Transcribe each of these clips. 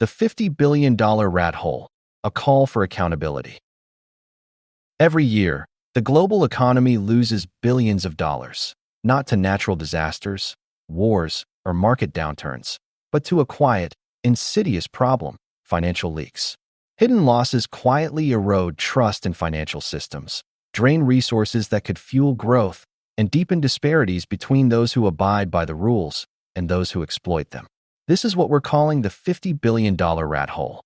The $50 billion rat hole, a call for accountability. Every year, the global economy loses billions of dollars, not to natural disasters, wars, or market downturns, but to a quiet, insidious problem: financial leaks. Hidden losses quietly erode trust in financial systems, drain resources that could fuel growth, and deepen disparities between those who abide by the rules and those who exploit them. This is what we're calling the $50 billion rat hole.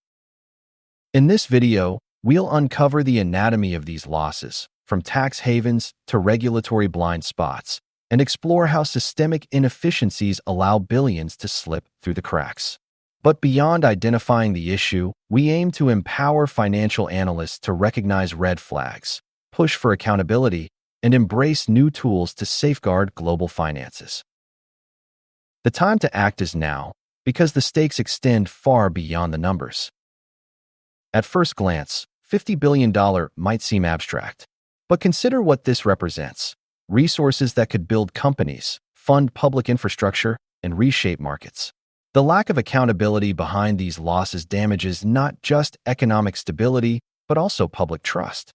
In this video, we'll uncover the anatomy of these losses, from tax havens to regulatory blind spots, and explore how systemic inefficiencies allow billions to slip through the cracks. But beyond identifying the issue, we aim to empower financial analysts to recognize red flags, push for accountability, and embrace new tools to safeguard global finances. The time to act is now, because the stakes extend far beyond the numbers. At first glance, $50 billion might seem abstract, but consider what this represents: resources that could build companies, fund public infrastructure, and reshape markets. The lack of accountability behind these losses damages not just economic stability, but also public trust.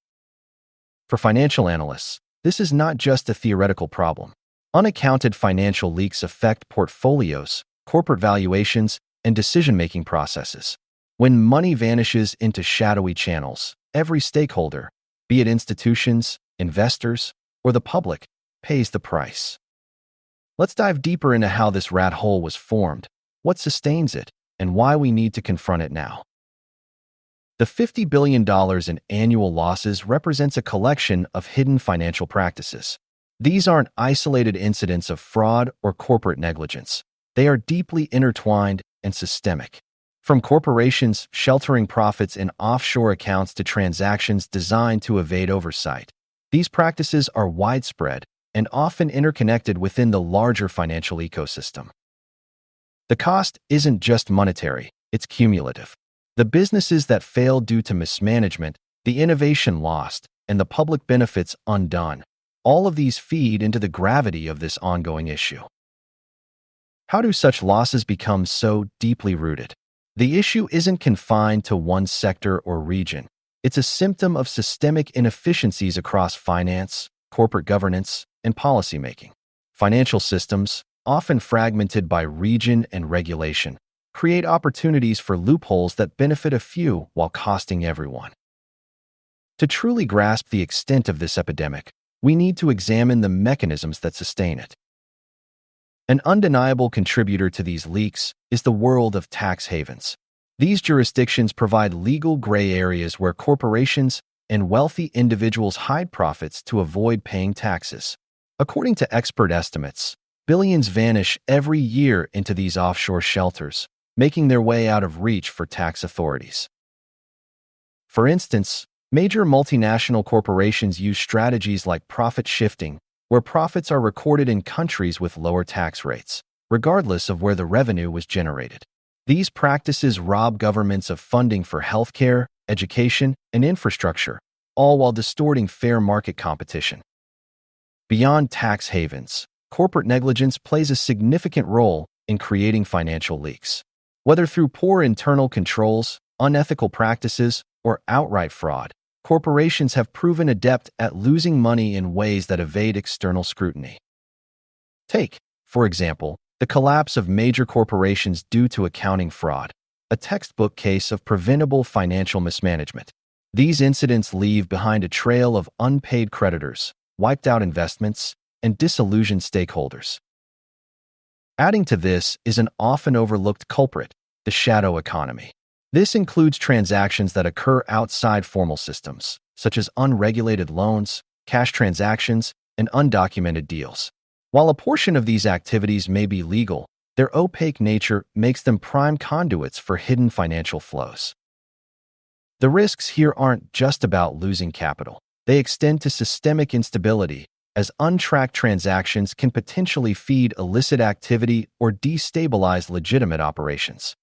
For financial analysts, this is not just a theoretical problem. Unaccounted financial leaks affect portfolios, corporate valuations, and decision-making processes. When money vanishes into shadowy channels, every stakeholder, be it institutions, investors, or the public, pays the price. Let's dive deeper into how this rat hole was formed, what sustains it, and why we need to confront it now. The $50 billion in annual losses represents a collection of hidden financial practices. These aren't isolated incidents of fraud or corporate negligence. They are deeply intertwined and systemic. From corporations sheltering profits in offshore accounts to transactions designed to evade oversight, these practices are widespread and often interconnected within the larger financial ecosystem. The cost isn't just monetary, it's cumulative. The businesses that fail due to mismanagement, the innovation lost, and the public benefits undone, all of these feed into the gravity of this ongoing issue. How do such losses become so deeply rooted? The issue isn't confined to one sector or region. It's a symptom of systemic inefficiencies across finance, corporate governance, and policymaking. Financial systems, often fragmented by region and regulation, create opportunities for loopholes that benefit a few while costing everyone. To truly grasp the extent of this epidemic, we need to examine the mechanisms that sustain it. An undeniable contributor to these leaks is the world of tax havens. These jurisdictions provide legal gray areas where corporations and wealthy individuals hide profits to avoid paying taxes. According to expert estimates, billions vanish every year into these offshore shelters, making their way out of reach for tax authorities. For instance, major multinational corporations use strategies like profit shifting, where profits are recorded in countries with lower tax rates, regardless of where the revenue was generated. These practices rob governments of funding for healthcare, education, and infrastructure, all while distorting fair market competition. Beyond tax havens, corporate negligence plays a significant role in creating financial leaks. Whether through poor internal controls, unethical practices, or outright fraud, corporations have proven adept at losing money in ways that evade external scrutiny. Take, for example, the collapse of major corporations due to accounting fraud, a textbook case of preventable financial mismanagement. These incidents leave behind a trail of unpaid creditors, wiped out investments, and disillusioned stakeholders. Adding to this is an often overlooked culprit: the shadow economy. This includes transactions that occur outside formal systems, such as unregulated loans, cash transactions, and undocumented deals. While a portion of these activities may be legal, their opaque nature makes them prime conduits for hidden financial flows. The risks here aren't just about losing capital. They extend to systemic instability, as untracked transactions can potentially feed illicit activity or destabilize legitimate operations.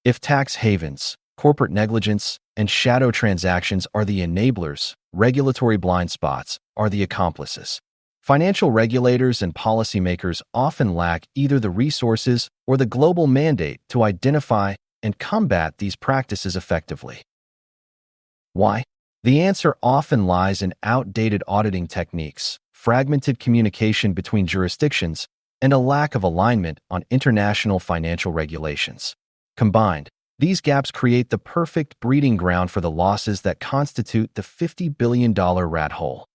If tax havens, corporate negligence, and shadow transactions are the enablers, regulatory blind spots are the accomplices. Financial regulators and policymakers often lack either the resources or the global mandate to identify and combat these practices effectively. Why? The answer often lies in outdated auditing techniques, fragmented communication between jurisdictions, and a lack of alignment on international financial regulations. Combined, these gaps create the perfect breeding ground for the losses that constitute the $50 billion rat hole.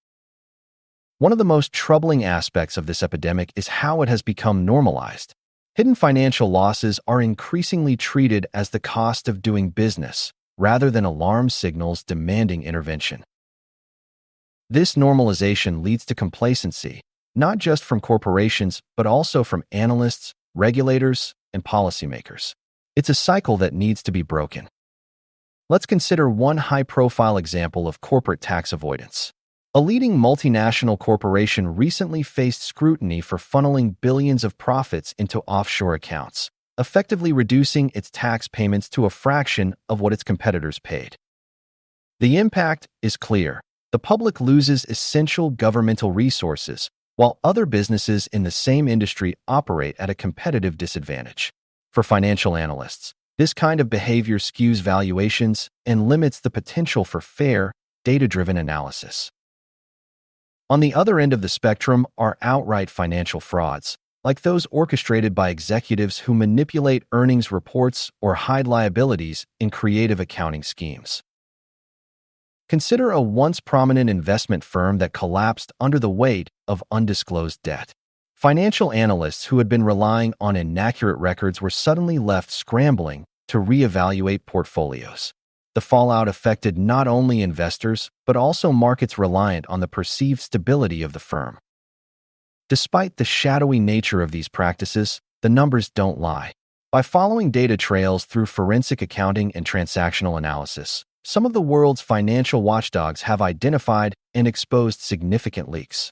One of the most troubling aspects of this epidemic is how it has become normalized. Hidden financial losses are increasingly treated as the cost of doing business, rather than alarm signals demanding intervention. This normalization leads to complacency, not just from corporations, but also from analysts, regulators, and policymakers. It's a cycle that needs to be broken. Let's consider one high-profile example of corporate tax avoidance. A leading multinational corporation recently faced scrutiny for funneling billions of profits into offshore accounts, effectively reducing its tax payments to a fraction of what its competitors paid. The impact is clear. The public loses essential governmental resources, while other businesses in the same industry operate at a competitive disadvantage. For financial analysts, this kind of behavior skews valuations and limits the potential for fair, data-driven analysis. On the other end of the spectrum are outright financial frauds, like those orchestrated by executives who manipulate earnings reports or hide liabilities in creative accounting schemes. Consider a once prominent investment firm that collapsed under the weight of undisclosed debt. Financial analysts who had been relying on inaccurate records were suddenly left scrambling to reevaluate portfolios. The fallout affected not only investors, but also markets reliant on the perceived stability of the firm. Despite the shadowy nature of these practices, the numbers don't lie. By following data trails through forensic accounting and transactional analysis, some of the world's financial watchdogs have identified and exposed significant leaks.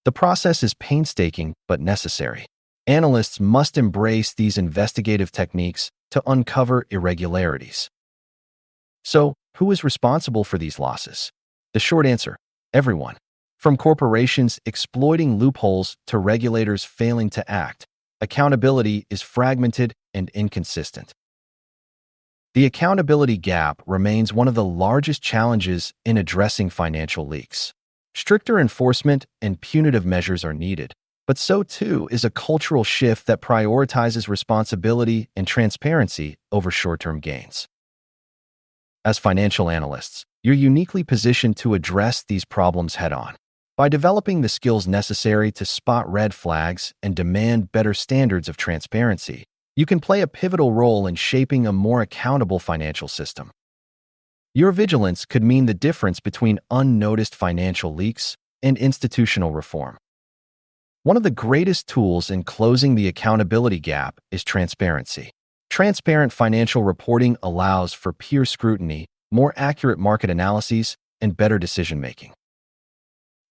The process is painstaking but necessary. Analysts must embrace these investigative techniques to uncover irregularities. So, who is responsible for these losses? The short answer: everyone. From corporations exploiting loopholes to regulators failing to act, accountability is fragmented and inconsistent. The accountability gap remains one of the largest challenges in addressing financial leaks. Stricter enforcement and punitive measures are needed, but so too is a cultural shift that prioritizes responsibility and transparency over short-term gains. As financial analysts, you're uniquely positioned to address these problems head-on. By developing the skills necessary to spot red flags and demand better standards of transparency, you can play a pivotal role in shaping a more accountable financial system. Your vigilance could mean the difference between unnoticed financial leaks and institutional reform. One of the greatest tools in closing the accountability gap is transparency. Transparent financial reporting allows for peer scrutiny, more accurate market analyses, and better decision-making.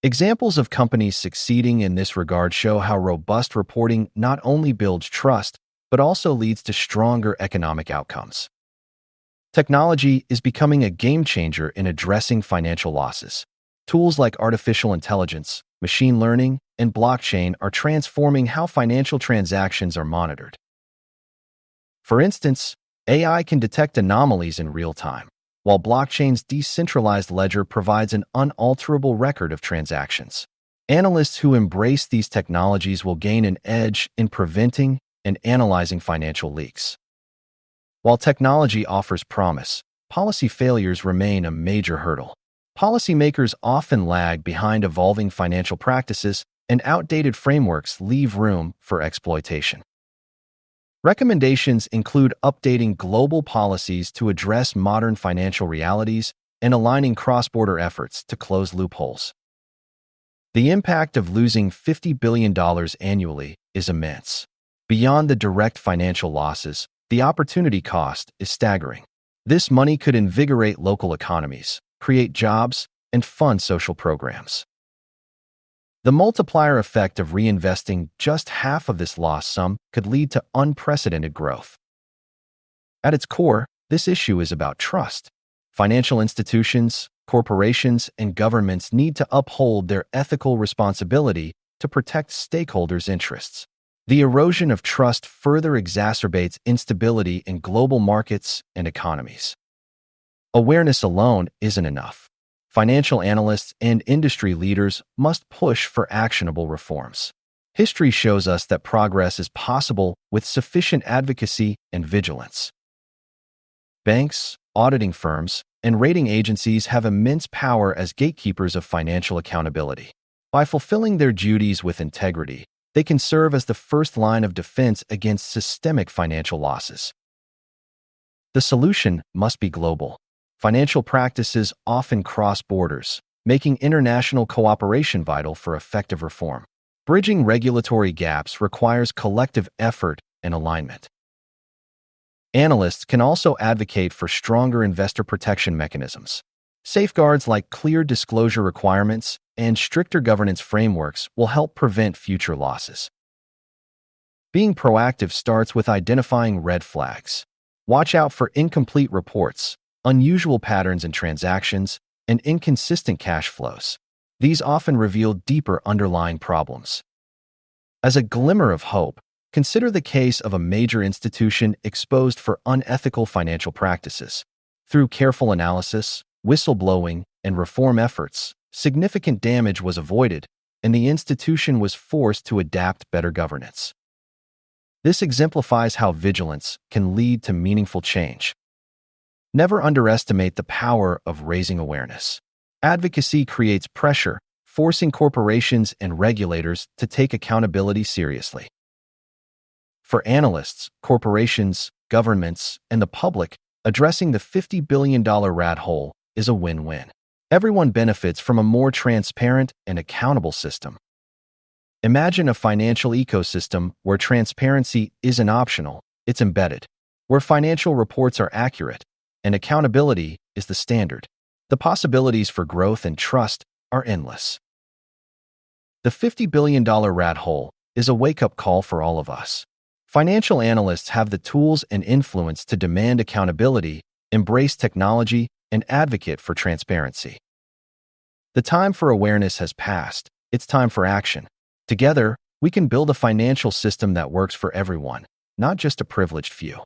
Examples of companies succeeding in this regard show how robust reporting not only builds trust, but also leads to stronger economic outcomes. Technology is becoming a game-changer in addressing financial losses. Tools like artificial intelligence, machine learning, and blockchain are transforming how financial transactions are monitored. For instance, AI can detect anomalies in real time, while blockchain's decentralized ledger provides an unalterable record of transactions. Analysts who embrace these technologies will gain an edge in preventing and analyzing financial leaks. While technology offers promise, policy failures remain a major hurdle. Policymakers often lag behind evolving financial practices, and outdated frameworks leave room for exploitation. Recommendations include updating global policies to address modern financial realities and aligning cross-border efforts to close loopholes. The impact of losing $50 billion annually is immense. Beyond the direct financial losses, the opportunity cost is staggering. This money could invigorate local economies, create jobs, and fund social programs. The multiplier effect of reinvesting just half of this lost sum could lead to unprecedented growth. At its core, this issue is about trust. Financial institutions, corporations, and governments need to uphold their ethical responsibility to protect stakeholders' interests. The erosion of trust further exacerbates instability in global markets and economies. Awareness alone isn't enough. Financial analysts and industry leaders must push for actionable reforms. History shows us that progress is possible with sufficient advocacy and vigilance. Banks, auditing firms, and rating agencies have immense power as gatekeepers of financial accountability. By fulfilling their duties with integrity, they can serve as the first line of defense against systemic financial losses. The solution must be global. Financial practices often cross borders, making international cooperation vital for effective reform. Bridging regulatory gaps requires collective effort and alignment. Analysts can also advocate for stronger investor protection mechanisms. Safeguards like clear disclosure requirements and stricter governance frameworks will help prevent future losses. Being proactive starts with identifying red flags. Watch out for incomplete reports, unusual patterns in transactions, and inconsistent cash flows. These often reveal deeper underlying problems. As a glimmer of hope, consider the case of a major institution exposed for unethical financial practices. Through careful analysis, whistleblowing, and reform efforts, significant damage was avoided, and the institution was forced to adapt better governance. This exemplifies how vigilance can lead to meaningful change. Never underestimate the power of raising awareness. Advocacy creates pressure, forcing corporations and regulators to take accountability seriously. For analysts, corporations, governments, and the public, addressing the $50 billion rat hole is a win-win. Everyone benefits from a more transparent and accountable system. Imagine a financial ecosystem where transparency isn't optional, it's embedded, where financial reports are accurate, and accountability is the standard. The possibilities for growth and trust are endless. The $50 billion rat hole is a wake-up call for all of us. Financial analysts have the tools and influence to demand accountability, embrace technology, and advocate for transparency. The time for awareness has passed. It's time for action. Together, we can build a financial system that works for everyone, not just a privileged few.